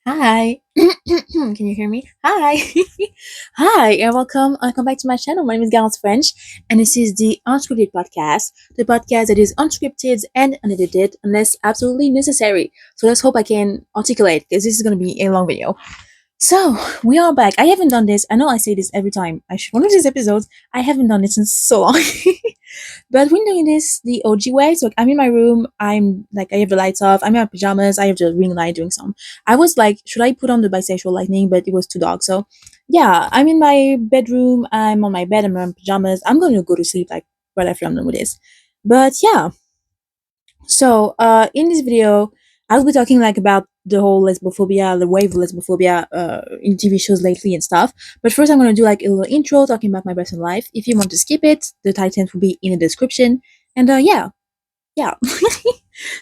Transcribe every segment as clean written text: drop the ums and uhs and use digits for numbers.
Hi. Can you hear me? Hi. Hi, and welcome back to my channel. My name is Garance French, and this is the Unscripted podcast, the podcast that is unscripted and unedited unless absolutely necessary. So let's hope I can articulate because this is going to be a long video. So we are back. I haven't done this. I know I say this every time I shoot one of these episodes. I haven't done this in so long. But we're doing this the OG way. So I'm in my room. I'm like I have the lights off. I'm in my pajamas. I have the ring light doing some. I was like, should I put on the bisexual lightning? But it was too dark. So yeah, I'm in my bedroom. I'm on my bed. I'm in my pajamas. I'm going to go to sleep like right after I'm done with this. But yeah, so, in this video, I'll be talking like about the whole lesbophobia, the wave of lesbophobia in TV shows lately and stuff. But first, I'm gonna do like a little intro talking about my personal life. If you want to skip it, the titles will be in the description. And yeah.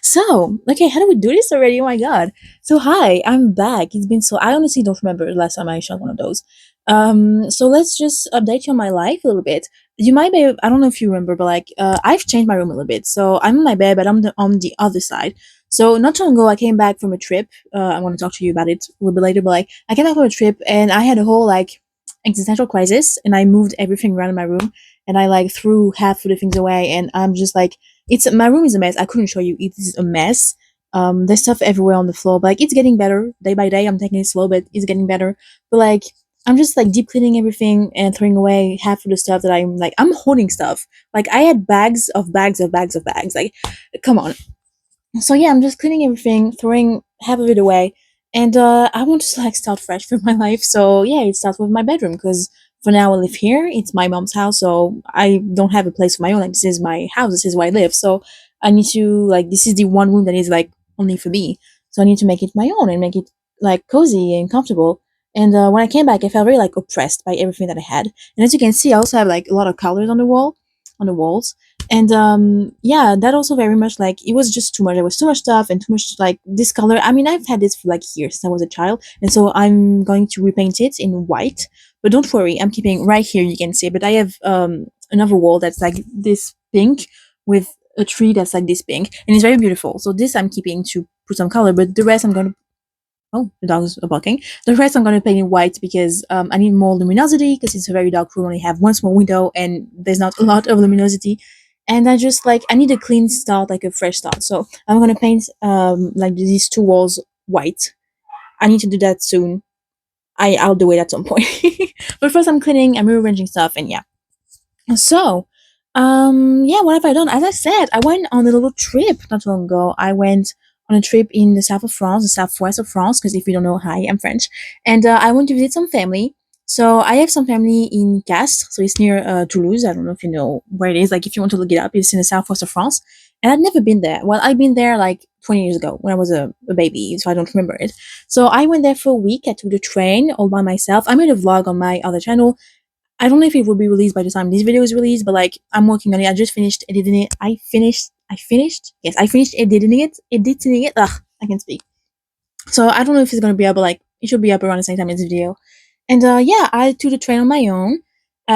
So, okay, how do we do this already? Oh my god. So, hi, I'm back. It's been so. I honestly don't remember the last time I shot one of those. So let's just update you on my life a little bit. You might be, I don't know if you remember, but like, I've changed my room a little bit. So I'm in my bed, but on the other side. So not too long ago, I came back from a trip. I want to talk to you about it a little bit later, but like, I came back from a trip and I had a whole like existential crisis and I moved everything around in my room and I like threw half of the things away and I'm just like, it's my room is a mess. I couldn't show you. It is a mess. There's stuff everywhere on the floor, but like it's getting better day by day. I'm taking it slow, but it's getting better. But like I'm just like deep cleaning everything and throwing away half of the stuff that I'm holding stuff. Like I had bags of bags of bags of bags. Like, come on. So yeah, I'm just cleaning everything, throwing half of it away, and I want to like start fresh with my life. So yeah, it starts with my bedroom because for now I live here. It's my mom's house, so I don't have a place of my own. Like this is my house. This is where I live. So I need to like this is the one room that is like only for me. So I need to make it my own and make it like cozy and comfortable. And when I came back, I felt very like oppressed by everything that I had. And as you can see, I also have like a lot of colors on the on the walls. And yeah, that also very much like it was just too much. There was too much stuff and too much like this color. I mean, I've had this for like years since I was a child, and so I'm going to repaint it in white. But don't worry, I'm keeping right here. You can see, but I have another wall that's like this pink with a tree that's like this pink, and it's very beautiful. So this I'm keeping to put some color, but the rest I'm going to. Oh, the dogs are barking. The rest I'm going to paint in white because I need more luminosity because it's a very dark room. I only have one small window and there's not a lot of luminosity. And I just like, I need a clean start, like a fresh start. So I'm going to paint like these two walls white. I need to do that soon. I'll do it at some point. But first I'm cleaning, I'm rearranging stuff and yeah. So, yeah, what have I done? As I said, I went on a little trip not too long ago. I went on a trip in the south of France, the southwest of France, because if you don't know, hi, I'm French. And I went to visit some family. So I have some family in Castres, so it's near Toulouse. I don't know if you know where it is. Like, if you want to look it up, it's in the southwest of France. And I'd never been there. Well, I've been there like 20 years ago when I was a baby, so I don't remember it. So I went there for a week. I took the train all by myself. I made a vlog on my other channel. I don't know if it will be released by the time this video is released, but like I'm working on it. I just finished editing it. I finished. Yes, I finished editing it. Ugh, I can speak. So I don't know if it's gonna be up, but like it should be up around the same time as this video. And yeah, I took the train on my own,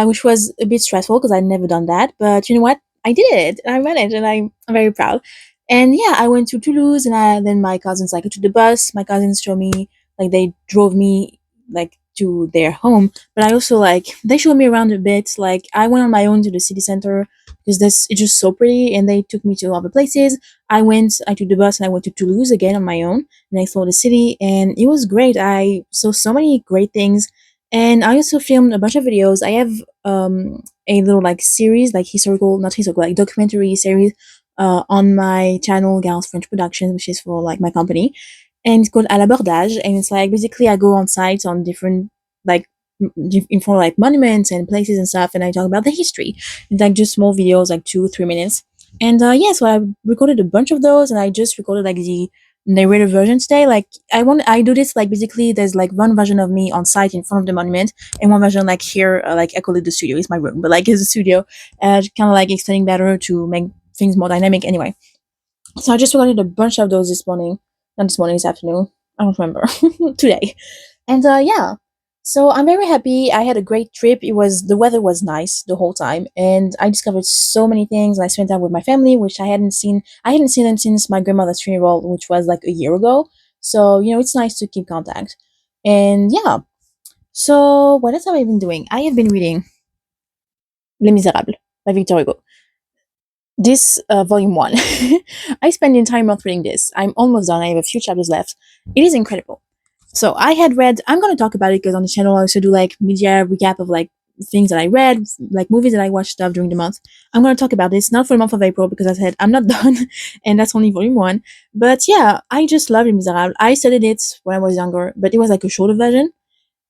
which was a bit stressful because I'd never done that. But you know what? I did it. I managed, and I'm very proud. And yeah, I went to Toulouse, and then my cousins like took the bus. My cousins showed me like they drove me like to their home, but I also like they showed me around a bit. Like I went on my own to the city center because this it's just so pretty, and they took me to other places. I took the bus and I went to Toulouse again on my own, and I saw the city, and it was great. I saw so many great things, and I also filmed a bunch of videos. I have a little like series, like historical, not historical, like documentary series on my channel, Garance French Productions, which is for like my company, and it's called À l'abordage, and it's like basically I go on sites on different like in front of like monuments and places and stuff, and I talk about the history. It's like just small videos, like 2-3 minutes. And yeah, so I recorded a bunch of those, and I just recorded like the narrated version today. Like I do this like basically there's like one version of me on site in front of the monument, and one version like here, like I call it the studio. It's my room, but like it's a studio, kind of like extending better to make things more dynamic. Anyway, so I just recorded a bunch of those this morning, not this morning, this afternoon. I don't remember today, and yeah. So I'm very happy. I had a great trip. The weather was nice the whole time, and I discovered so many things. And I spent time with my family, which I hadn't seen. I hadn't seen them since my grandmother's funeral, which was like a year ago. So, it's nice to keep contact. And yeah, so what else have I been doing? I have been reading Les Miserables by Victor Hugo. This volume one. I spent the entire month reading this. I'm almost done. I have a few chapters left. It is incredible. So I had read. I'm gonna talk about it because on the channel I also do like media recap of like things that I read, like movies that I watched stuff during the month. I'm gonna talk about this not for the month of April because I said I'm not done, and that's only volume one. But yeah, I just love Les Miserables. I studied it when I was younger, but it was like a shorter version.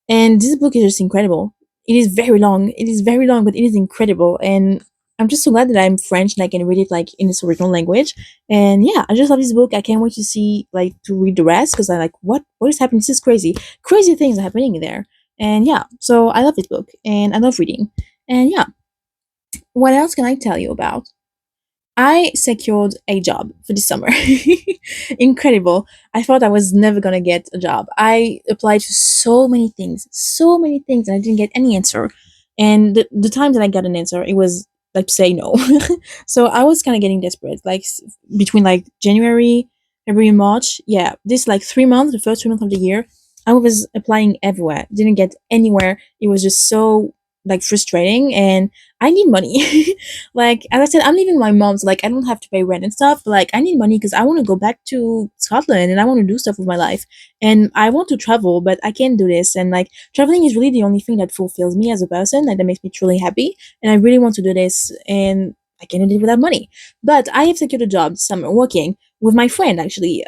And this book is just incredible. It is very long. It is very long, but it is incredible. And I'm just so glad that I'm French and I can read it like in its original language. And yeah, I just love this book. I can't wait to see like to read the rest because I like what is happening. This is crazy. Crazy things are happening in there. And yeah, so I love this book and I love reading. And yeah, what else can I tell you about? I secured a job for this summer. Incredible. I thought I was never gonna get a job. I applied to so many things, and I didn't get any answer. And the time that I got an answer, it was like to say no. So I was kind of getting desperate. Like between like January, February, March. Yeah, this like 3 months, the first 3 months of the year, I was applying everywhere. Didn't get anywhere. It was just so like frustrating, and I need money. Like as I said, I'm leaving my mom's. Like I don't have to pay rent and stuff. But like I need money because I want to go back to Scotland and I want to do stuff with my life. And I want to travel, but I can't do this. And like traveling is really the only thing that fulfills me as a person, like that makes me truly happy. And I really want to do this, and I can't do it without money. But I have secured a job this summer working with my friend. Actually,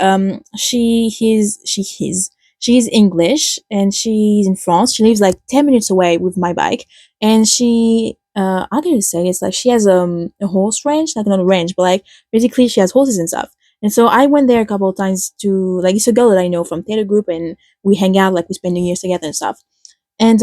she's English and she's in France. She lives like 10 minutes away with my bike, and she how do you say this? Like she has a horse ranch, like not a ranch, but like basically she has horses and stuff. And so I went there a couple of times to like it's a girl that I know from theater group, and we hang out, like we spend New Year's together and stuff. And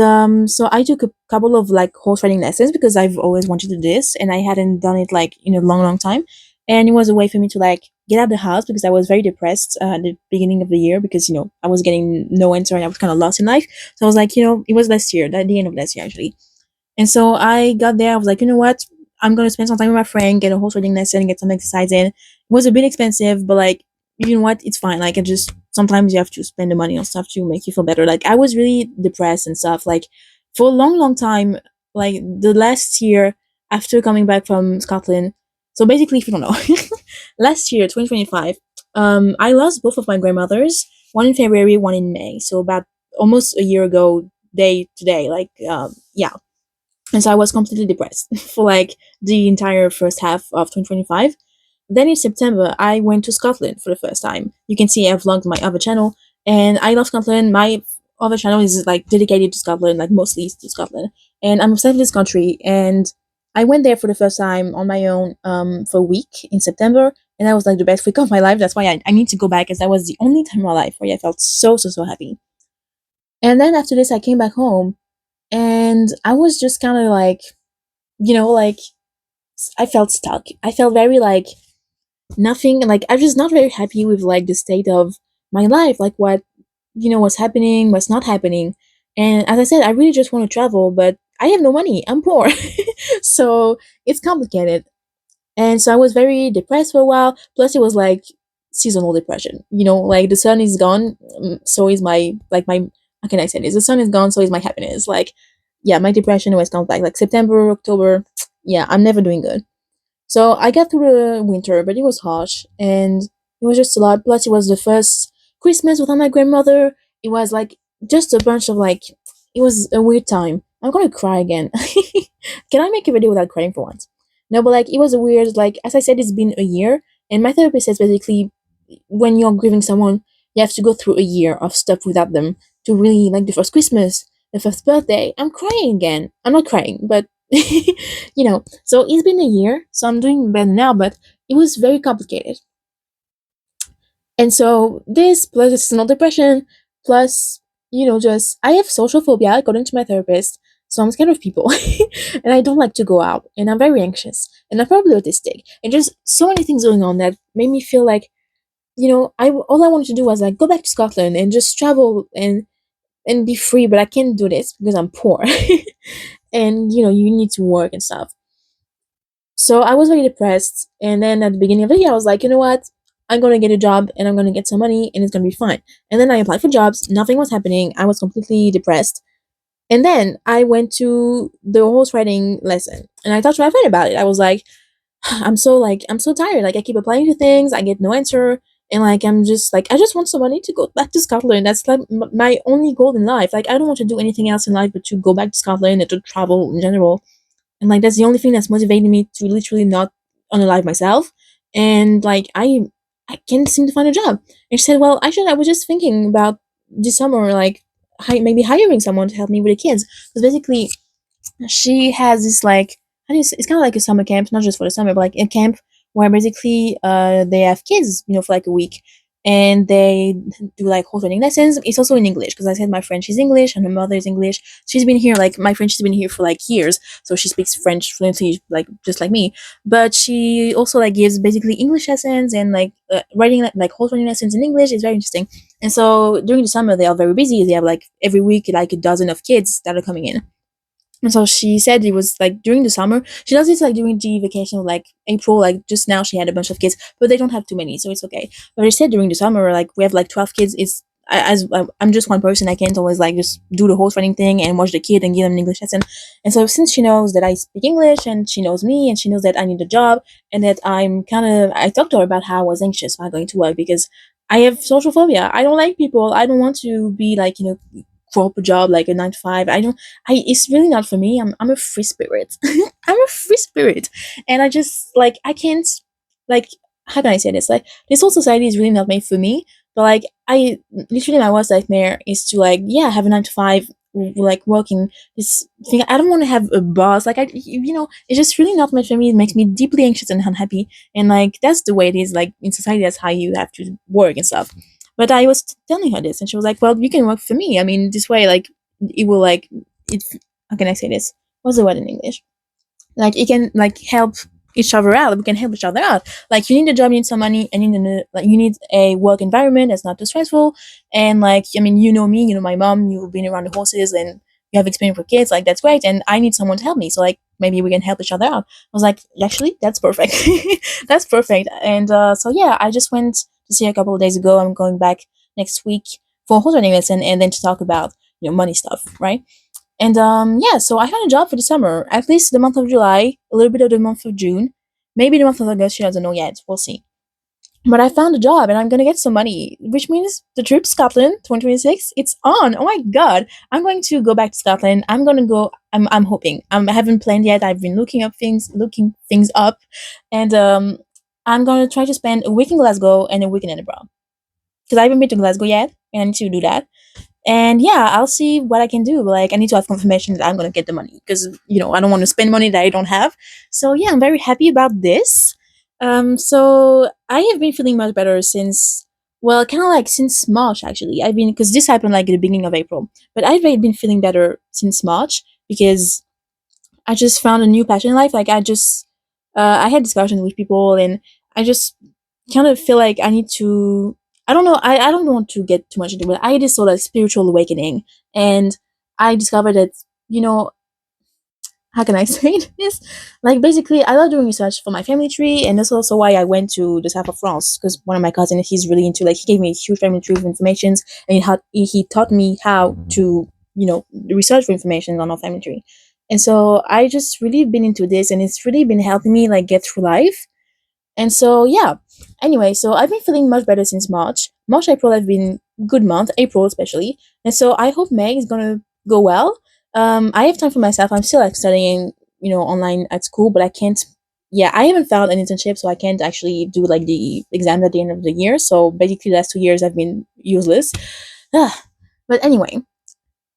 so I took a couple of like horse riding lessons because I've always wanted to do this, and I hadn't done it like in a long, long time. And it was a way for me to like get out of the house because I was very depressed at the beginning of the year because I was getting no answer and I was kind of lost in life. So I was like, it was last year, at the end of last year actually. And so I got there. I was like, you know what? I'm gonna spend some time with my friend, get a horse riding lesson, get some exercise in. It was a bit expensive, but like, you know what? It's fine. Like, I just sometimes you have to spend the money on stuff to make you feel better. Like, I was really depressed and stuff. Like, for a long, long time. Like the last year after coming back from Scotland. So basically, if you don't know, last year, 2025, I lost both of my grandmothers. One in February, one in May. So about almost a year ago, day today. Like, yeah, and so I was completely depressed for like the entire first half of 2025. Then in September, I went to Scotland for the first time. You can see I've vlogged my other channel, and I love Scotland. My other channel is like dedicated to Scotland, like mostly to Scotland, and I'm obsessed with this country. And I went there for the first time on my own for a week in September, and that was like the best week of my life. That's why I need to go back, as that was the only time in my life where I felt so so so happy. And then after this, I came back home, and I was just kind of like, like I felt stuck. I felt very like nothing. Like I'm just not very happy with like the state of my life, like what's happening, what's not happening. And as I said, I really just want to travel, but I have no money. I'm poor, so it's complicated. And so I was very depressed for a while. Plus, it was like seasonal depression. Like the sun is gone, so is my like my. How can I say this? The sun is gone, so is my happiness. Like, yeah, my depression always comes back. Like September, October. Yeah, I'm never doing good. So I got through the winter, but it was harsh and it was just a lot. Plus, it was the first Christmas without my grandmother. It was like just a bunch of like. It was a weird time. I'm gonna cry again. Can I make a video without crying for once? No, but like it was a weird, like as I said, it's been a year, and my therapist says basically when you're grieving someone, you have to go through a year of stuff without them to really like the first Christmas, the first birthday. I'm crying again. I'm not crying, but So it's been a year, so I'm doing better now, but it was very complicated. And so this plus seasonal depression, plus just I have social phobia according to my therapist. So I'm scared of people, and I don't like to go out, and I'm very anxious, and I'm probably autistic, and just so many things going on that made me feel like, I all I wanted to do was like go back to Scotland and just travel and be free, but I can't do this because I'm poor, and you need to work and stuff. So I was very depressed, and then at the beginning of the year, I was like, you know what? I'm gonna get a job and I'm gonna get some money and it's gonna be fine. And then I applied for jobs, nothing was happening. I was completely depressed. And then I went to the horse riding lesson and I talked to my friend about it. I was I'm so tired. Like I keep applying to things, I get no answer, and I'm just I just want somebody to go back to Scotland. That's my only goal in life. Like I don't want to do anything else in life but to go back to Scotland and to travel in general. And that's the only thing that's motivating me to literally not unalive myself. And I can't seem to find a job. And she said, "Well, actually, I was just thinking about this summer, maybe hiring someone to help me with the kids, because basically." She has this how do you say, it's kind of like a summer camp, not just for the summer, but like a camp where basically they have kids, for like a week, and they do like horse riding lessons. It's also in English because I said my friend she's English and her mother is English. She's been here my friend she's been here for years, so she speaks French fluently just like me. But she also gives basically English lessons and writing horse riding lessons in English. It's very interesting. And so during the summer they are very busy. They have every week a dozen of kids that are coming in. And so she said it was during the summer. She does this during the vacation of April. Just now she had a bunch of kids, but they don't have too many, so it's okay. But she said during the summer, we have 12 kids. I'm just one person. I can't always just do the horse riding thing and watch the kid and give them an English lesson. And so since she knows that I speak English and she knows me and she knows that I need a job and that I talked to her about how I was anxious about going to work because I have social phobia. I don't like people. I don't want to be corporate job a 9 to 5. It's really not for me. I'm a free spirit. I'm a free spirit. And I just I can't like how can I say this? This whole society is really not made for me. But I literally my worst nightmare is to have a 9 to 5 working this thing. I don't want to have a boss. It's just really not meant for me. It makes me deeply anxious and unhappy. And that's the way it is in society. That's how you have to work and stuff. But I was telling her this, and she was like, "Well, you can work for me. I mean, this way, it will it. How can I say this? What's the word in English? It can help each other out. We can help each other out. You need a job, you need some money, and you need a work environment that's not too stressful. And I mean, you know me, you know my mom. You've been around the horses, and you have experience with kids. That's great. And I need someone to help me. So maybe we can help each other out." I was like, "Actually, that's perfect. That's perfect." And so yeah, I just went to see her a couple of days ago. I'm going back next week for a horse riding lesson, and then to talk about money stuff, right? And yeah, so I found a job for the summer, at least the month of July, a little bit of the month of June, maybe the month of August. She doesn't know yet. We'll see. But I found a job and I'm gonna get some money, which means the trip to Scotland 2026, it's on. Oh my god. I'm going to go back to Scotland. I'm gonna go I'm hoping. I haven't planned yet. I've been looking things up. And I'm gonna try to spend a week in Glasgow and a week in Edinburgh. Because I haven't been to Glasgow yet, and I need to do that. And yeah, I'll see what I can do. I need to have confirmation that I'm gonna get the money because I don't want to spend money that I don't have. So yeah, I'm very happy about this. So I have been feeling much better since, well, kind of since March actually. I've been because this happened at the beginning of April, but I've been feeling better since March because I just found a new passion in life. I had discussions with people, and I just kind of feel like I need to. I don't know. I don't want to get too much into it. I had this sort of spiritual awakening, and I discovered that you know how can I say this? Basically, I love doing research for my family tree, and that's also why I went to the south of France because one of my cousins he's really into he gave me a huge family tree of informations, and he taught me how to research for information on our family tree, and so I just really been into this, and it's really been helping me get through life. And so yeah. Anyway, so I've been feeling much better since March. March, April have been good month, April especially. And so I hope May is gonna go well. I have time for myself. I'm still studying, online at school, but I can't. Yeah, I haven't found an internship, so I can't actually do the exams at the end of the year. So basically, the last 2 years I've been useless. But anyway,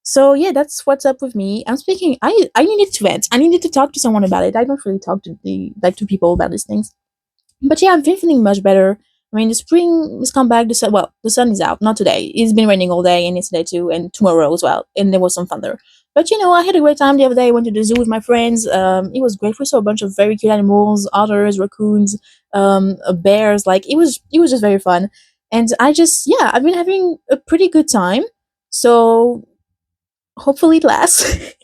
so yeah, that's what's up with me. I'm speaking. I needed to vent. I needed to talk to someone about it. I don't really talk to to people about these things. But yeah, I've been feeling much better. I mean, the spring has come back. The sun is out. Not today. It's been raining all day and yesterday too, and tomorrow as well. And there was some thunder. But I had a great time the other day. I went to the zoo with my friends. It was great. We saw a bunch of very cute animals: otters, raccoons, bears. It was just very fun. And I've been having a pretty good time. So hopefully it lasts.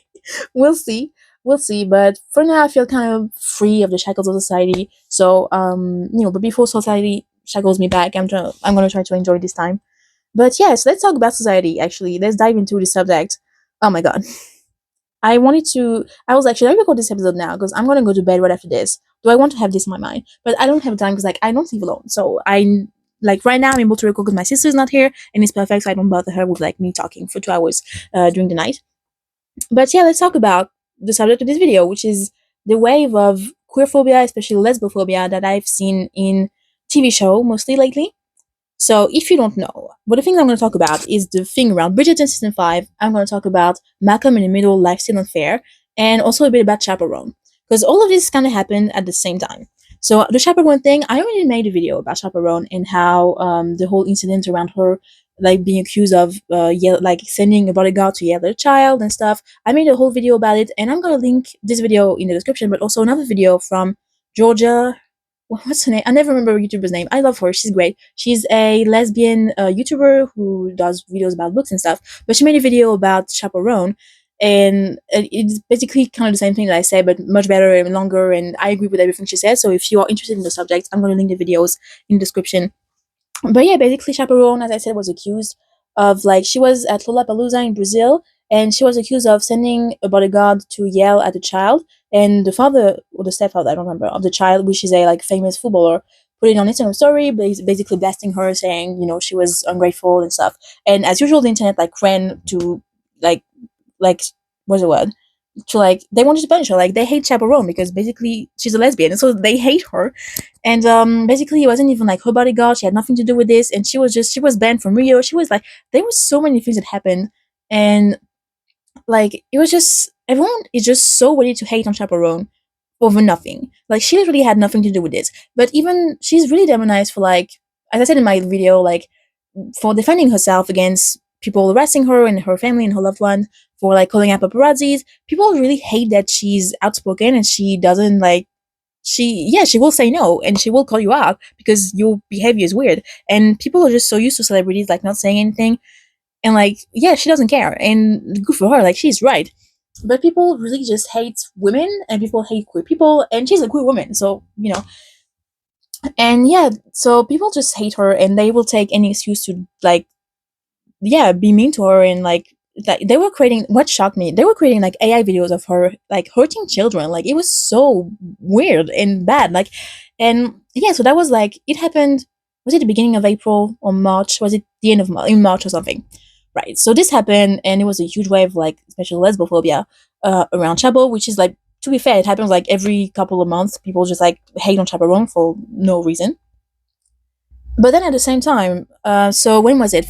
We'll see. We'll see. But for now, I feel kind of free of the shackles of society. So, but before society shackles me back. I'm gonna try to enjoy this time. But yes, let's talk about society. Actually, let's dive into the subject. Oh my god, I was like, should I record this episode now? Because I'm gonna go to bed right after this. Do I want to have this in my mind? But I don't have time because like I don't live alone. So like right now I'm able to record because my sister's not here and it's perfect. So I don't bother her with like me talking for 2 hours during the night. But yeah, let's talk about the subject of this video, which is the wave of queer phobia, especially lesbophobia, that I've seen in TV show mostly lately. So if you don't know, but the thing I'm going to talk about is the thing around Bridgerton season 5. I'm going to talk about Malcolm in the Middle, Life Still Unfair, and also a bit about Chaperone. Because all of this kind of happened at the same time. So the Chaperone thing, I already made a video about Chaperone and how the whole incident around her like being accused of like sending a bodyguard to yell at a child and stuff. I made a whole video about it, and I'm going to link this video in the description, but also another video from Georgia. What's her name? I never remember a YouTuber's name. I love her. She's great. She's a lesbian YouTuber who does videos about books and stuff. But she made a video about Chaperone, and it's basically kind of the same thing that I said, but much better and longer. And I agree with everything she said. So if you are interested in the subject, I'm going to link the videos in the description. But yeah, basically Chaperone, as I said, was accused of like she was at Lollapalooza in Brazil, and she was accused of sending a bodyguard to yell at a child, and the father or the stepfather, I don't remember, of the child, which is a like famous footballer, put it on Instagram story, basically blasting her, saying she was ungrateful and stuff. And as usual, the internet like ran to like what's the word, to like they wanted to punish her, like they hate Chaperone because basically she's a lesbian, and so they hate her. And basically it wasn't even like her bodyguard, she had nothing to do with this, and she was banned from Rio. She was like, there was so many things that happened, and like it was just everyone is just so ready to hate on Chaperone over nothing. Like she literally had nothing to do with this, but even she's really demonized for like, as I said in my video, like for defending herself against people harassing her and her family and her loved ones, for like calling out paparazzis. People really hate that she's outspoken and she doesn't like she will say no and she will call you out because your behavior is weird. And people are just so used to celebrities like not saying anything, and like yeah, she doesn't care, and good for her, like she's right. But people really just hate women, and people hate queer people, and she's a queer woman, so and yeah, so people just hate her, and they will take any excuse to like be mean to her. And like they were creating, what shocked me, they were creating like AI videos of her like hurting children. Like it was so weird and bad. Like, and yeah, so that was like, it happened, was it the beginning of April or March? Was it the end of in March or something? Right. So this happened, and it was a huge wave, like especially lesbophobia around Chapo, which is like, to be fair, it happens like every couple of months. People just like hate on Chaperone for no reason. But then at the same time, so when was it?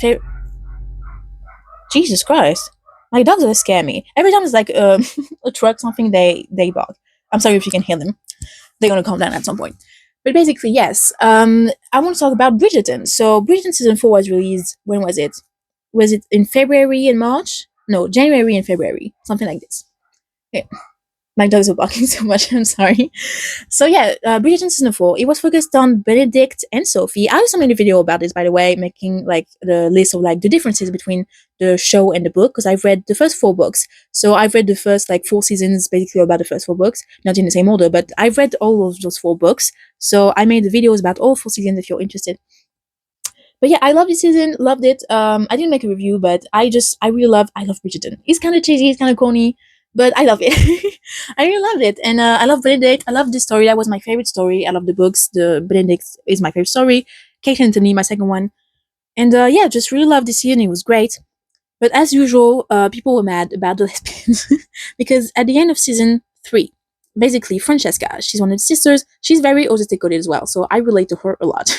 Jesus Christ. My dogs always scare me. Every time it's like a truck, something, they bark. I'm sorry if you can hear them. They're gonna calm down at some point. But basically, yes. I want to talk about Bridgerton. So Bridgerton season 4 was released. When was it? Was it in February and March? No, January and February, something like this. Okay. My dogs are barking so much. I'm sorry. So yeah, Bridgerton season 4. It was focused on Benedict and Sophie. I also made a video about this, by the way, making like the list of like the differences between the show and the book, because I've read the first 4 books. So I've read the first like 4 seasons, basically about the first 4 books, not in the same order, but I've read all of those 4 books. So I made the videos about all 4 seasons if you're interested. But yeah, I love this season, loved it. I didn't make a review, but I love Bridgerton. It's kind of cheesy, it's kind of corny, but I love it. I really loved it. And I love Benedict. I love this story. That was my favorite story. I love the books. The Benedict is my favorite story. Kate Anthony, my second one. And yeah, just really loved this season. It was great. But as usual, people were mad about the lesbians because at the end of season 3, basically Francesca, she's one of the sisters. She's very autistic coded as well, so I relate to her a lot.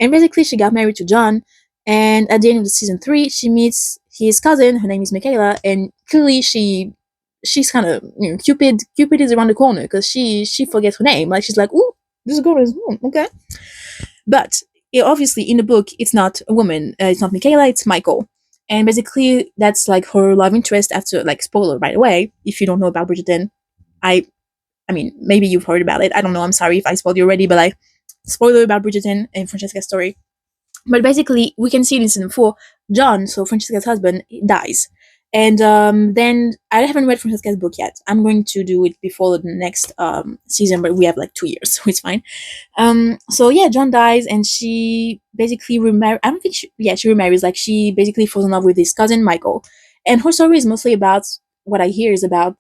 And basically, she got married to John, and at the end of the season 3, she meets his cousin. Her name is Michaela, and clearly she's kind of Cupid. Cupid is around the corner because she forgets her name. Like she's like, ooh, this girl is okay. But obviously, in the book, it's not a woman. It's not Michaela. It's Michael. And basically, that's like her love interest. After like spoiler right away, if you don't know about Bridgerton, I mean, maybe you've heard about it. I don't know. I'm sorry if I spoiled you already, but like spoiler about Bridgerton and Francesca's story. But basically, we can see in season 4, John, so Francesca's husband, dies. And then I haven't read Francesca's book yet. I'm going to do it before the next season, but we have like 2 years, so it's fine. So yeah, John dies, and she basically remarries. I don't think she remarries. Like, she basically falls in love with his cousin Michael, and her story is mostly about, what I hear is about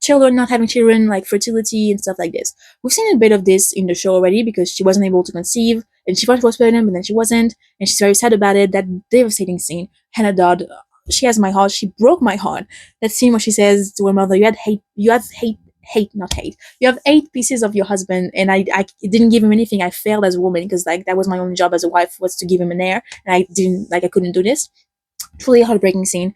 children, not having children, like fertility and stuff like this. We've seen a bit of this in the show already, because she wasn't able to conceive, and she thought she was pregnant, but then she wasn't, and she's very sad about it. That devastating scene, Hannah Dodd, she has my heart. She broke my heart. That scene where she says to her mother, not hate. You have 8 pieces of your husband, and I didn't give him anything. I failed as a woman, because like that was my only job as a wife, was to give him an heir, and I couldn't do this. Truly a heartbreaking scene.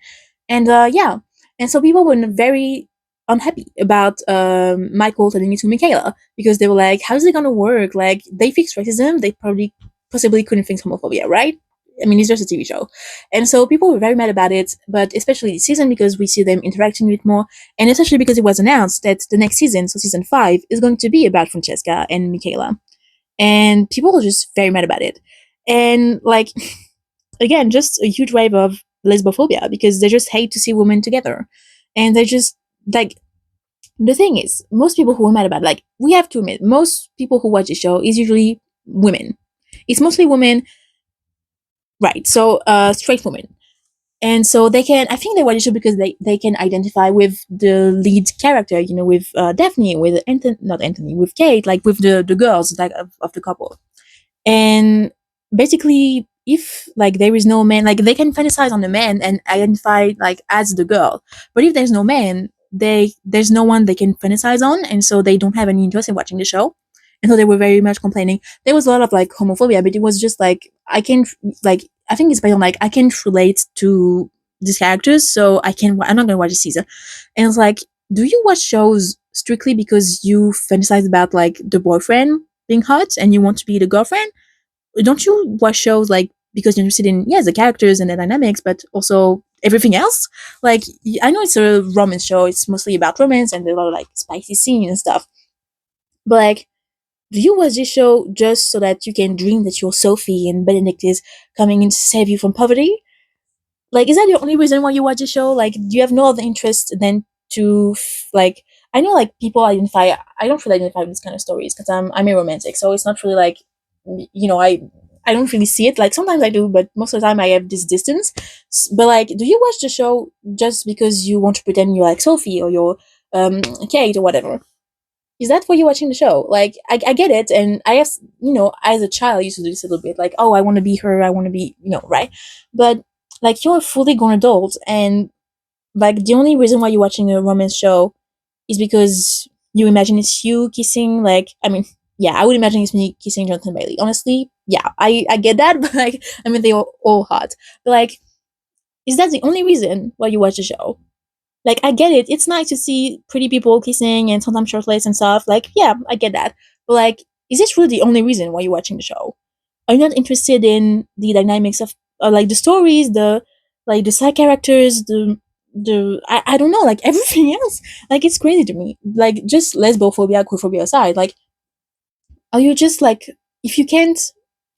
And yeah, and so people were very unhappy about Michael telling it to Michaela, because they were like, how's it gonna work? Like, they fixed racism, they possibly couldn't fix homophobia, right? I mean, it's just a TV show. And so people were very mad about it, but especially this season, because we see them interacting a bit more, and especially because it was announced that the next season, so season 5, is going to be about Francesca and Michaela. And people were just very mad about it. And like, again, just a huge wave of lesbophobia, because they just hate to see women together. And they just, like, the thing is, most people who are mad about it, like, we have to admit, most people who watch the show is usually women. It's mostly women, right? So straight women. And so they can, I think they watch the show because they can identify with the lead character, with Daphne, with not Anthony, with Kate, like with the girls, like of the couple. And basically, if like there is no man, like they can fantasize on the man and identify like as the girl. But if there's no man, there's no one they can fantasize on, and so they don't have any interest in watching the show. And so they were very much complaining. There was a lot of like homophobia, but it was just like, I can't, like, I think it's based on like, I can't relate to these characters, so I'm not gonna watch the season. And it's like, do you watch shows strictly because you fantasize about like the boyfriend being hot and you want to be the girlfriend? Don't you watch shows like because you're interested in, the characters and the dynamics, but also everything else? Like, I know it's a romance show, it's mostly about romance and a lot of like spicy scenes and stuff, but like, do you watch this show just so that you can dream that you're Sophie and Benedict is coming in to save you from poverty? Like, is that the only reason why you watch the show? Like, do you have no other interest than to like, I know like people identify, I don't really identify with these kind of stories because I'm a romantic, so it's not really like, I don't really see it. Like, sometimes I do, but most of the time I have this distance. But like, do you watch the show just because you want to pretend you're like Sophie or you're Kate or whatever? Is that why you're watching the show? Like, I get it, and I have, as a child, I used to do this a little bit, like, oh, I want to be her, I want to be, right? But like, you're a fully grown adult, and like, the only reason why you're watching a romance show is because you imagine it's you kissing, like, I mean, yeah, I would imagine it's me kissing Jonathan Bailey. Honestly, yeah, I get that, but like, I mean, they are all hot. But like, is that the only reason why you watch the show? Like, I get it. It's nice to see pretty people kissing and sometimes shirtless and stuff. Like, yeah, I get that. But like, is this really the only reason why you're watching the show? Are you not interested in the dynamics of like the stories, the side characters, I don't know, like everything else? Like, it's crazy to me. Like, just lesbophobia, queerphobia aside, like, are you just like, if you can't,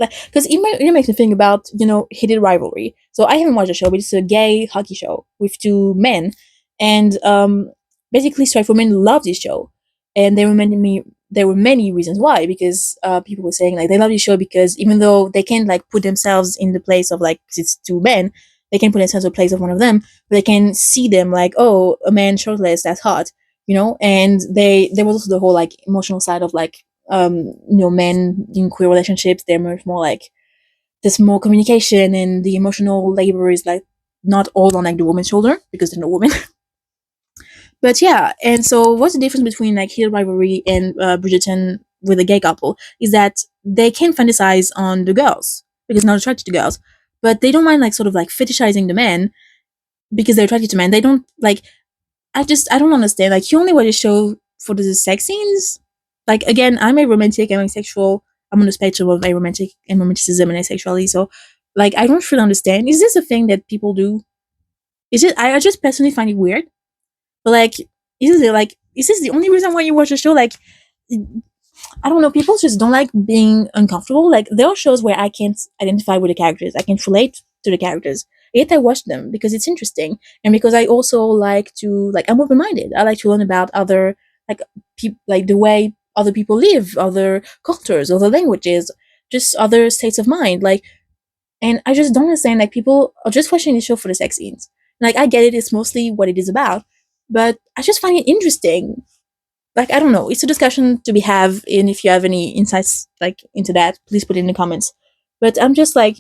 like, because it makes me think about, heated rivalry. So I haven't watched the show, but it's a gay hockey show with 2 men, and basically straight women love this show, and there were many reasons why, because people were saying like they love this show because even though they can't like put themselves in the place of like, 'cause it's 2 men, they can put themselves in the place of one of them, but they can see them like, oh, a man shirtless, that's hot, and there was also the whole like emotional side of like, men in queer relationships, they're much more like, there's more communication, and the emotional labor is like not all on like the woman's shoulder because they're no woman. But yeah, and so what's the difference between like heated rivalry and Bridgerton with a gay couple is that they can fantasize on the girls because they're not attracted to girls, but they don't mind like sort of like fetishizing the men because they're attracted to men. They don't like, I don't understand. Like, you only watch a show for the sex scenes? Like, again, I'm a romantic, I'm asexual, I'm on the spectrum of a romantic and romanticism and asexuality, so like, I don't really understand. Is this a thing that people do? Is it, I just personally find it weird. But like, is this the only reason why you watch a show? Like, I don't know, people just don't like being uncomfortable. Like, there are shows where I can't identify with the characters, I can't relate to the characters. yet I watch them because it's interesting, and because I also like to, like, I'm open-minded. I like to learn about other, like, like the way other people live, other cultures, other languages, just other states of mind. Like, and I just don't understand, like, people are just watching the show for the sex scenes. Like, I get it, it's mostly what it is about, but I just find it interesting. Like, I don't know, it's a discussion to be have, and if you have any insights, like, into that, please put it in the comments. But I'm just like,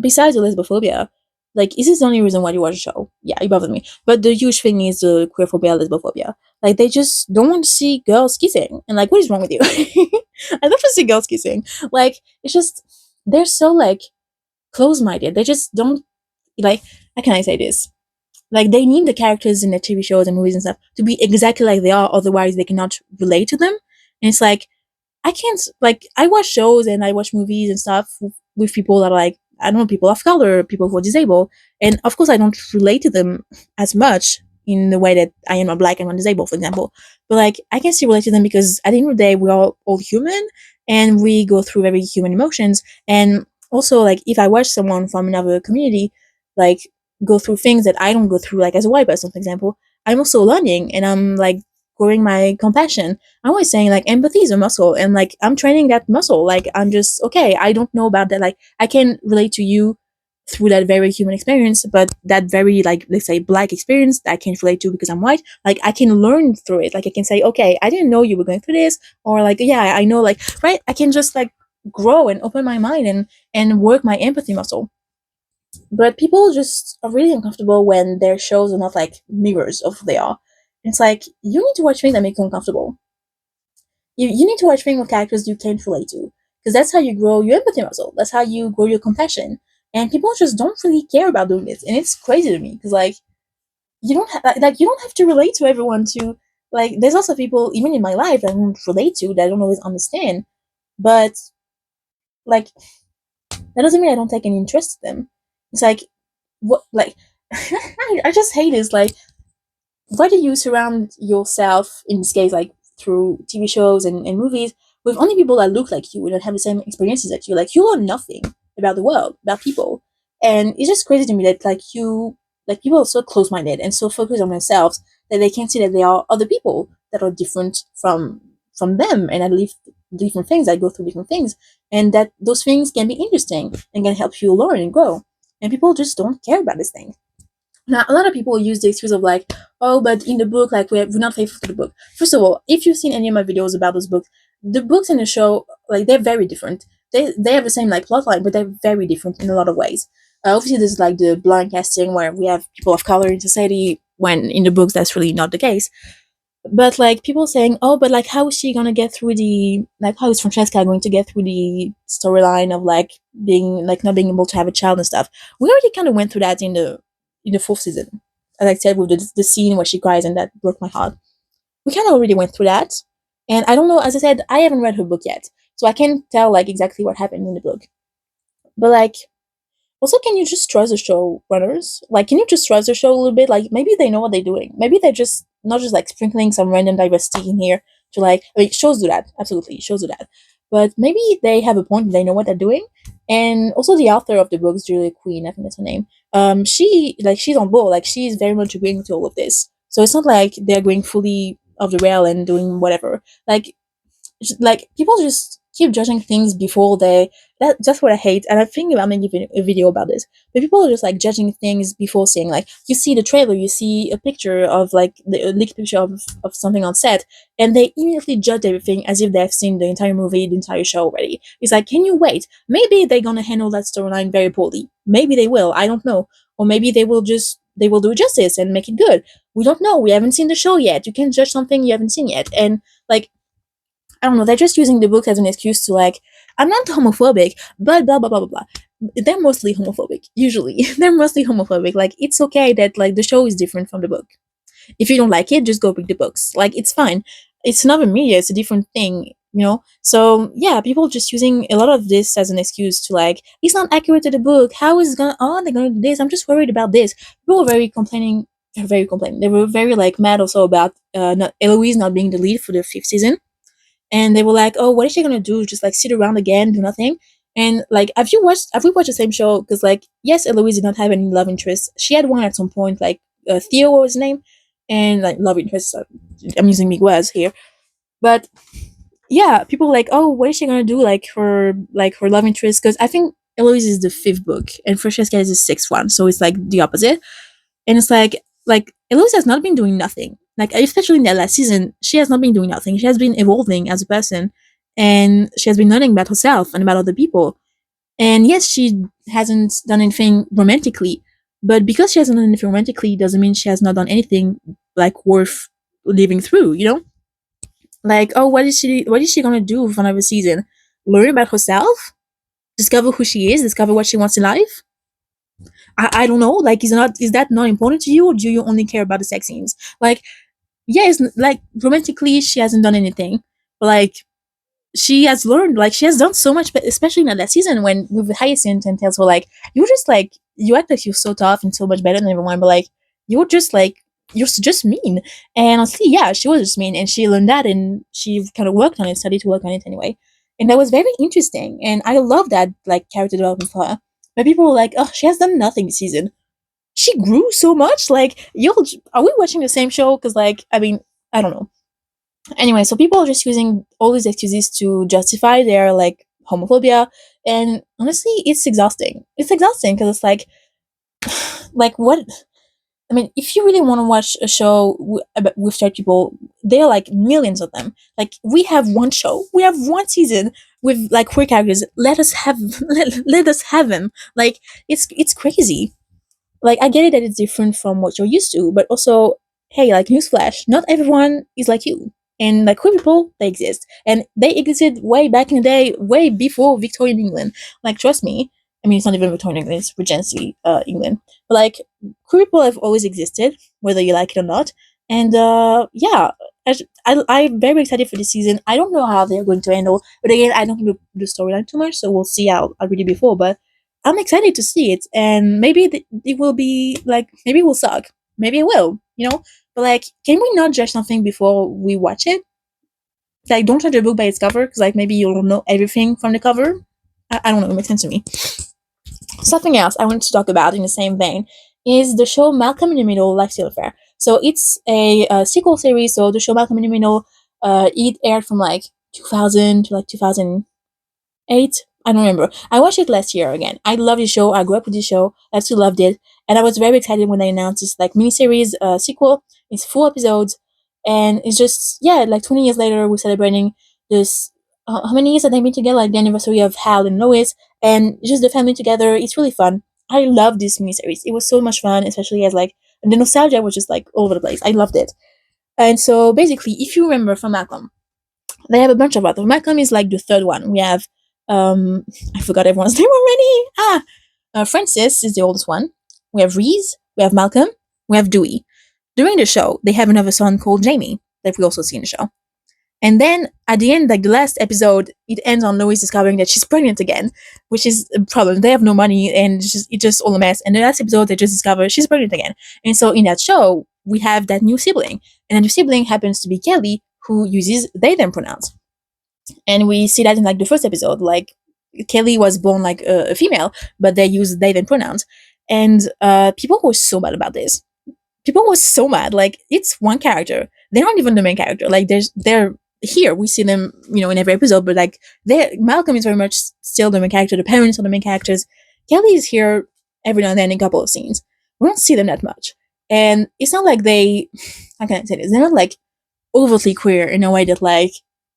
besides the lesbophobia, like, is this the only reason why you watch a show? Yeah, it bothers me. But the huge thing is the queerphobia, lesbophobia. Like, they just don't want to see girls kissing. And, like, what is wrong with you? I love to see girls kissing. Like, it's just, they're so, like, close-minded. They just don't, like, how can I say this? Like, they need the characters in the TV shows and movies and stuff to be exactly like they are, otherwise they cannot relate to them. And it's like, I can't, like, I watch shows and I watch movies and stuff with people that are, like, I don't know, people of color, people who are disabled, and of course I don't relate to them as much in the way that I am a black and I'm disabled, for example. But, like, I can still relate to them because at the end of the day, we're all human, and we go through very human emotions. And also, like, if I watch someone from another community, like, go through things that I don't go through, like, as a white person, for example, I'm also learning, and I'm, like, growing my compassion. I'm always saying, like, empathy is a muscle, and, like, I'm training that muscle. Like, I'm just, okay, I don't know about that. Like, I can relate to you through that very human experience, but that very, like, let's say, black experience that I can't relate to because I'm white, like, I can learn through it. Like, I can say, okay, I didn't know you were going through this, or, like, yeah, I know, like, right, I can just, like, grow and open my mind and work my empathy muscle. But people just are really uncomfortable when their shows are not, like, mirrors of who they are. It's like, you need to watch things that make you uncomfortable. You need to watch things with characters you can't relate to, because that's how you grow your empathy muscle. That's how you grow your compassion. And people just don't really care about doing this, and it's crazy to me because, like, you don't like, you don't have to relate to everyone to, like. There's also people even in my life that I don't relate to, that I don't always understand, but, like, that doesn't mean I don't take any interest in them. It's like, what, like, I just hate this. Like, why do you surround yourself, in this case, like, through TV shows and movies, with only people that look like you and that have the same experiences as you? Like, you learn nothing about the world, about people. And it's just crazy to me that, like, people are so close-minded and so focused on themselves that they can't see that there are other people that are different from them, and that live different things, that go through different things, and that those things can be interesting and can help you learn and grow. And people just don't care about this thing. Now, a lot of people use the excuse of, like, oh, but in the book, like, we're not faithful to the book. First of all, if you've seen any of my videos about those books, the books in the show, like, they're very different. They have the same, like, plot line, but they're very different in a lot of ways. Obviously, there's, like, the blind casting where we have people of color in society, when in the books that's really not the case. But, like, people saying, oh, but, like, how is she gonna get through the, like, how is Francesca going to get through the storyline of, like, being, like, not being able to have a child and stuff? We already kind of went through that in the fourth season, as I said, with the scene where she cries, and that broke my heart. We kind of already went through that, and I don't know. As I said, I haven't read her book yet, so I can't tell, like, exactly what happened in the book. But, like, also, can you just trust the show runners? Like, can you just trust the show a little bit? Like, maybe they know what they're doing. Maybe they're just not just, like, sprinkling some random diversity in here to, like, I mean, shows do that. Absolutely, shows do that. But maybe they have a point, they know what they're doing. And also, the author of the books, Julia Quinn, I think that's her name, she's on board. Like, she's very much agreeing to all of this. So it's not like they're going fully off the rail and doing whatever. Like, people just keep judging things before that's what I hate. And I think about making a video about this, but people are just, like, judging things before seeing, like, you see the trailer, you see a picture of, like, a leaked picture of something on set, and they immediately judge everything as if they've seen the entire movie, the entire show already. It's like, can you wait? Maybe they're gonna handle that storyline very poorly. Maybe they will, I don't know. Or maybe they will do justice and make it good. We don't know, we haven't seen the show yet. You can't judge something you haven't seen yet. And, like, I don't know, they're just using the book as an excuse to, like, I'm not homophobic, but blah blah blah blah blah. They're mostly homophobic, usually. They're mostly homophobic. Like, it's okay that, like, the show is different from the book. If you don't like it, just go read the books. Like, it's fine. It's another media, it's a different thing, you know? So, yeah, people just using a lot of this as an excuse to, like, it's not accurate to the book. How is it gonna, oh, they're gonna do this? I'm just worried about this. People were very complaining. They're very complaining. They were very, like, mad also about not Eloise not being the lead for the 5th season. And they were like, oh, what is she gonna do? Just, like, sit around again, do nothing? And like, have we watched the same show? Because like, yes, Eloise did not have any love interest. She had one at some point, like Theo, what was his name, and like love interest. I'm using Miguel's here, but yeah, people were like, oh, what is she gonna do? Like her love interest? Because I think Eloise is the fifth book, and Francesca is the sixth one, so it's like the opposite. And it's like Eloise has not been doing nothing. Like especially in that last season, she has not been doing nothing. She has been evolving as a person, and she has been learning about herself and about other people. And yes, she hasn't done anything romantically, but because she hasn't done anything romantically doesn't mean she has not done anything like worth living through, you know? Like, oh, what is she gonna do for another season? Learn about herself? Discover who she is, discover what she wants in life? I don't know. Like, is that not important to you, or do you only care about the sex scenes? Like, yes, like romantically she hasn't done anything. But like she has learned, like she has done so much, especially in that season when with Hyacinth and Tails were like, you act like you're so tough and so much better than everyone, but like you're just mean. And honestly, yeah, she was just mean, and she learned that, and she kind of worked on it, started to work on it anyway. And that was very interesting, and I love that like character development for her. But people were like, oh, she has done nothing this season. She grew so much. Like, are we watching the same show? Because like, I mean, I don't know. Anyway, so people are just using all these excuses to justify their like homophobia, and honestly, it's exhausting. It's exhausting because it's like what? I mean, if you really want to watch a show with straight people, there are like millions of them. Like we have one show, we have one season with like queer characters. Let us have let us have them. Like it's crazy. Like I get it that it's different from what you're used to, but also, hey, like newsflash, not everyone is like you. And like queer people, they exist. And they existed way back in the day, way before Victorian England. Like trust me. I mean, it's not even Victorian England, it's Regency England. But like queer people have always existed, whether you like it or not. And yeah, I'm very excited for this season. I don't know how they're going to handle, but again, I don't know the storyline too much, so we'll see how I read it before. But I'm excited to see it, and maybe it will be like, maybe it will suck, maybe it will, you know. But like, can we not judge something before we watch it? Like, don't judge a book by its cover, because like maybe you'll know everything from the cover. I don't know. It makes sense to me. Something else I wanted to talk about in the same vein is the show Malcolm in the Middle Lifestyle Affair. So it's a sequel series. So the show Malcolm in the Middle, it aired from like 2000 to like 2008. I don't remember. I watched it last year again. I love this show. I grew up with this show. I absolutely loved it. And I was very excited when they announced this like miniseries sequel. It's 4 episodes. And it's just, yeah, like 20 years later, we're celebrating this. How many years have they been together? Like the anniversary of Hal and Lois. And just the family together. It's really fun. I love this miniseries. It was so much fun, especially as like, and the nostalgia was just like all over the place. I loved it. And so basically, if you remember from Malcolm, they have a bunch of others. Malcolm is like the third one. We have I forgot everyone's name already. Francis is the oldest one. We have Reese, we have Malcolm, we have Dewey. During the show, they have another son called Jamie that we also see in the show. And then at the end, like the last episode, it ends on Lois discovering that she's pregnant again, which is a problem. They have no money, and it's just all a mess. And the last episode, they just discover she's pregnant again. And so in that show, we have that new sibling, and that new sibling happens to be Kelly, who uses they them pronouns. And we see that in like the first episode, like Kelly was born like a female, but they use they them pronouns. And people were so mad about this. People were so mad. Like it's one character. They're not even the main character. Like they're here. We see them, you know, in every episode, but like Malcolm is very much still the main character. The parents are the main characters. Kelly is here every now and then in a couple of scenes. We don't see them that much. And it's not like they, how can I say this? They're not like overtly queer in a way that like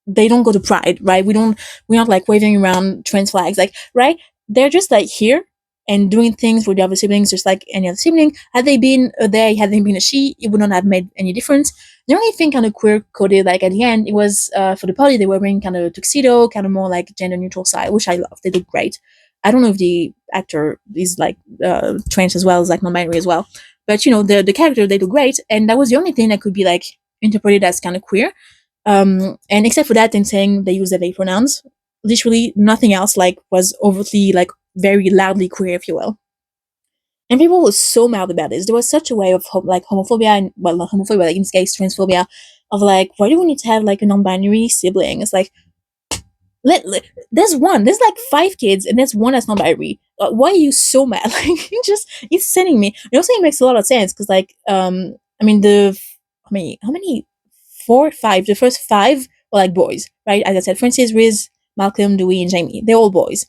they don't go to Pride, right? We're not like waving around trans flags, like, right? They're just like here and doing things with the other siblings, just like any other sibling. Had they been a they, had they been a she, it would not have made any difference. The only thing kind of queer coded, like at the end, it was for the party, they were wearing kind of a tuxedo, kind of more like gender neutral style, which I love. They look great. I don't know if the actor is like trans as well, as like non-binary as well. But you know, the character, they look great. And that was the only thing that could be like interpreted as kind of queer. And except for that, and saying they use the they pronouns, literally nothing else like was overtly like very loudly queer, if you will. And people were so mad about this. There was such a way of like homophobia, and well, not homophobia, like in this case, transphobia, of like, why do we need to have like a non-binary sibling? It's like, There's one. There's like 5 kids, and there's one that's not binary. Why are you so mad? Like, it's sending me. It also makes a lot of sense because, like, I mean, how many, 4, 5. The first 5 were like boys, right? As I said, Francis, Riz, Malcolm, Dewey, and Jamie. They're all boys,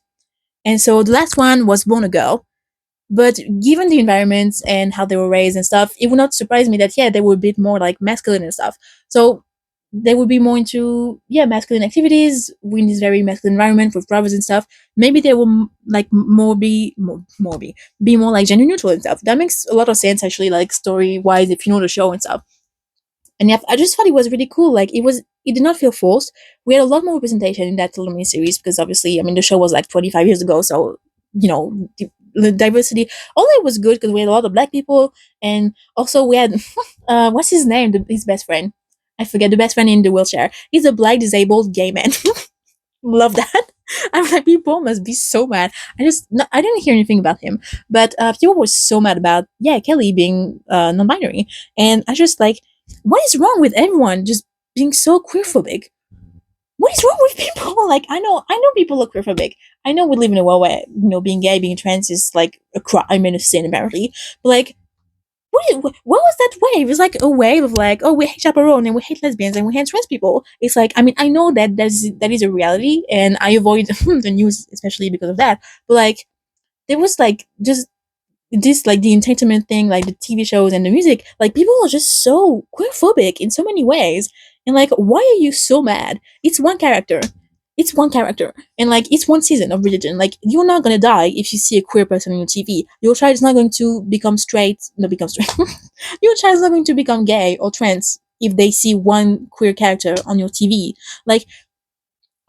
and so the last one was born a girl. But given the environments and how they were raised and stuff, it would not surprise me that, yeah, they were a bit more like masculine and stuff. So they would be more into, yeah, masculine activities in this very masculine environment with brothers and stuff. Maybe they will like be more like gender neutral and stuff. That makes a lot of sense actually, like story wise, if you know the show and stuff. And yeah, I just thought it was really cool. Like it did not feel forced. We had a lot more representation in that television series because obviously, I mean, the show was like 25 years ago, so the diversity. All it was good because we had a lot of black people, and also we had what's his name? His best friend. I forget the best friend in the wheelchair. He's a black disabled gay man. Love that. I'm like, people must be so mad. I didn't hear anything about him, but people were so mad about, yeah, Kelly being non-binary, and I just like, what is wrong with everyone just being so queerphobic? What is wrong with people? Like, I know people look queerphobic. I know we live in a world where being gay, being trans is like a crime and a sin apparently, but like, what was that wave? It's like a wave of like, oh, we hate chaperone and we hate lesbians and we hate trans people. It's like, I mean, I know that is a reality, and I avoid the news especially because of that. But like, there was like just this, like the entertainment thing, like the TV shows and the music. Like, people are just so queerphobic in so many ways, and like, why are you so mad? It's one character. It's one character, and like, it's one season of religion. Like, you're not gonna die if you see a queer person on your TV. Your child is not going to become straight. No, become straight. Your child is not going to become gay or trans if they see one queer character on your TV. Like,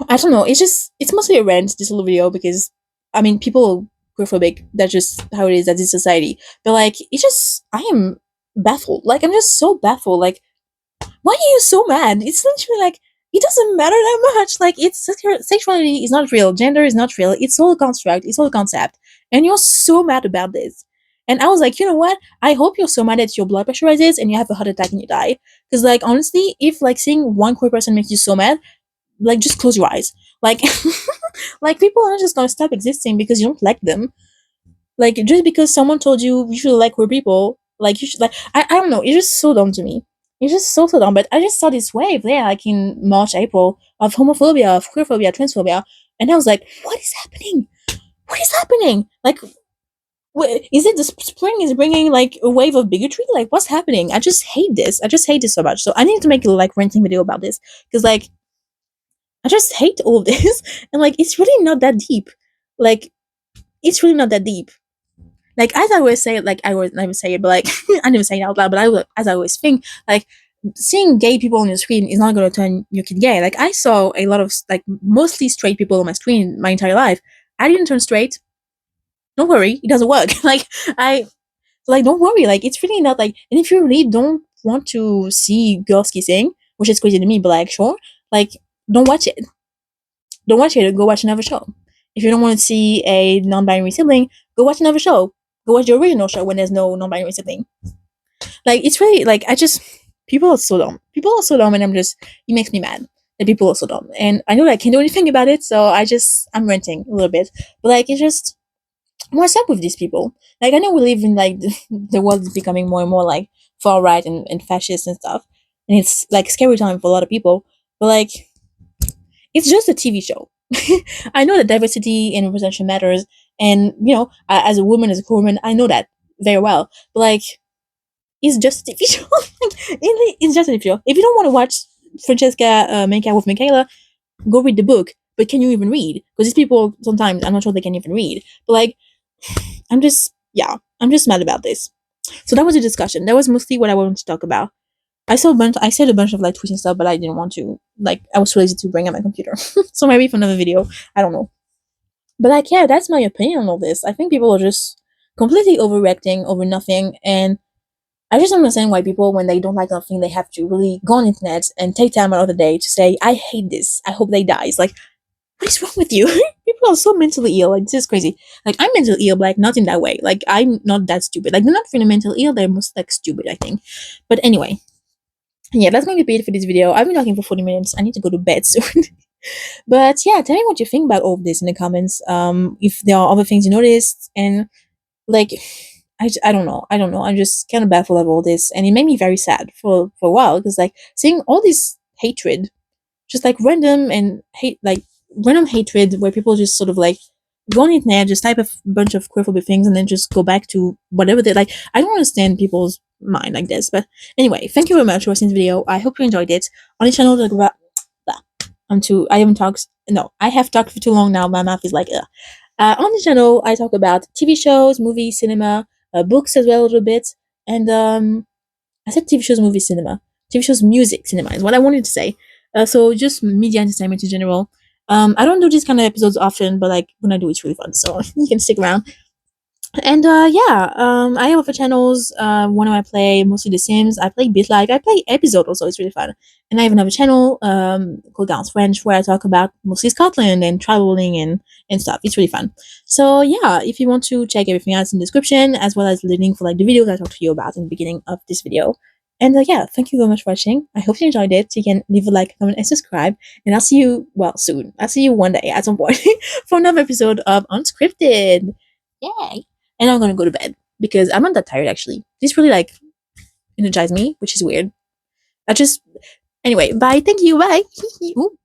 I don't know. It's mostly a rant, this little video, because I mean, people are queerphobic. That's just how it is. That's in society. But like, I am baffled. Like, I'm just so baffled. Like, why are you so mad? It's literally like, it doesn't matter that much. Like, sexuality is not real, gender is not real. It's all a construct. It's all a concept, and you're so mad about this. And I was like, you know what? I hope you're so mad that your blood pressure rises and you have a heart attack and you die. Because like, honestly, if like seeing one queer person makes you so mad, like, just close your eyes. Like, like, people are just gonna stop existing because you don't like them. Like, just because someone told you should like queer people, like, you should like, I don't know, it's just so dumb to me. It's just so dumb. But I just saw this wave there, like in March, April, of homophobia, of queerphobia, transphobia, and I was like, what is happening? What is happening? Like, is it the spring is bringing like a wave of bigotry? Like, what's happening? I just hate this. I just hate this so much. So I need to make a like ranting video about this, because like, I just hate all of this, and like, it's really not that deep. Like, it's really not that deep. Like, as I always say, like, I always never say it, but like, I never say it out loud, but as I always think, like, seeing gay people on your screen is not going to turn your kid gay. Like, I saw a lot of like mostly straight people on my screen my entire life. I didn't turn straight. Don't worry, it doesn't work. Like, don't worry. Like, it's really not like. And if you really don't want to see girls kissing, which is crazy to me, but like, sure, like, don't watch it. Don't watch it. Go watch another show. If you don't want to see a non-binary sibling, go watch another show. Go watch the original show when there's no non-binary sibling. Like, it's really like, people are so dumb. People are so dumb, and it makes me mad that people are so dumb. And I know that I can't do anything about it, so I'm ranting a little bit. But like, it's just, what's up with these people? Like, I know we live in like the world is becoming more and more like far right and fascist and stuff, and it's like scary time for a lot of people. But like, it's just a TV show. I know that diversity and representation matters, and as a woman, as a queer woman, I know that very well. But like, it's just a TV show. It's just a TV show. If you don't want to watch Francesca make out with Michaela, go read the book. But can you even read? Because these people, sometimes I'm not sure they can even read. But like, I'm just mad about this. So that was a discussion. That was mostly what I wanted to talk about. I said a bunch of like tweets and stuff, but I didn't want to, like, I was too lazy to bring up my computer. So maybe for another video, I don't know. But like, yeah, that's my opinion on all this. I think people are just completely overreacting over nothing, and I just don't understand why people, when they don't like something, they have to really go on the internet and take time out of the day to say, I hate this, I hope they die. It's like, what is wrong with you? People are so mentally ill. Like, this is crazy. Like, I'm mentally ill, but like, not in that way. Like, I'm not that stupid. Like, they're not feeling mentally ill, they're most like stupid, I think. But anyway, yeah, that's going to be it for this video. I've been talking for 40 minutes. I need to go to bed soon. But yeah, tell me what you think about all of this in the comments. If there are other things you noticed, and like, I don't know. I don't know. I'm just kind of baffled of all this, and it made me very sad for a while, because like seeing all this hatred, just like random hatred, where people just sort of like go on the internet, just type a bunch of queerphobic things, and then just go back to whatever they like. I don't understand people's mind like this. But anyway, thank you very much for watching this video. I hope you enjoyed it. On the channel, like, I haven't talked. No, I have talked for too long now. My mouth is like, ugh. On the channel, I talk about TV shows, movies, cinema, books as well a little bit, and I said TV shows, movies, cinema. TV shows, music, cinema is what I wanted to say. So just media entertainment in general. I don't do these kind of episodes often, but like when I do, it's really fun. So you can stick around. And yeah, I have other channels. One of I play mostly The Sims. I play BitLife. I play Episode also. It's really fun. And I have another channel called Garance French, where I talk about mostly Scotland and traveling and stuff. It's really fun. So yeah, if you want to check everything else in the description, as well as the link for like the videos I talked to you about in the beginning of this video. And yeah, thank you very much for watching. I hope you enjoyed it. You can leave a like, comment, and subscribe. And I'll see you, well, soon. I'll see you one day at some point for another episode of Unscripted. Yay! And I'm gonna go to bed because I'm not that tired actually. This really like energized me, which is weird. I just, anyway, bye. Thank you. Bye. Ooh.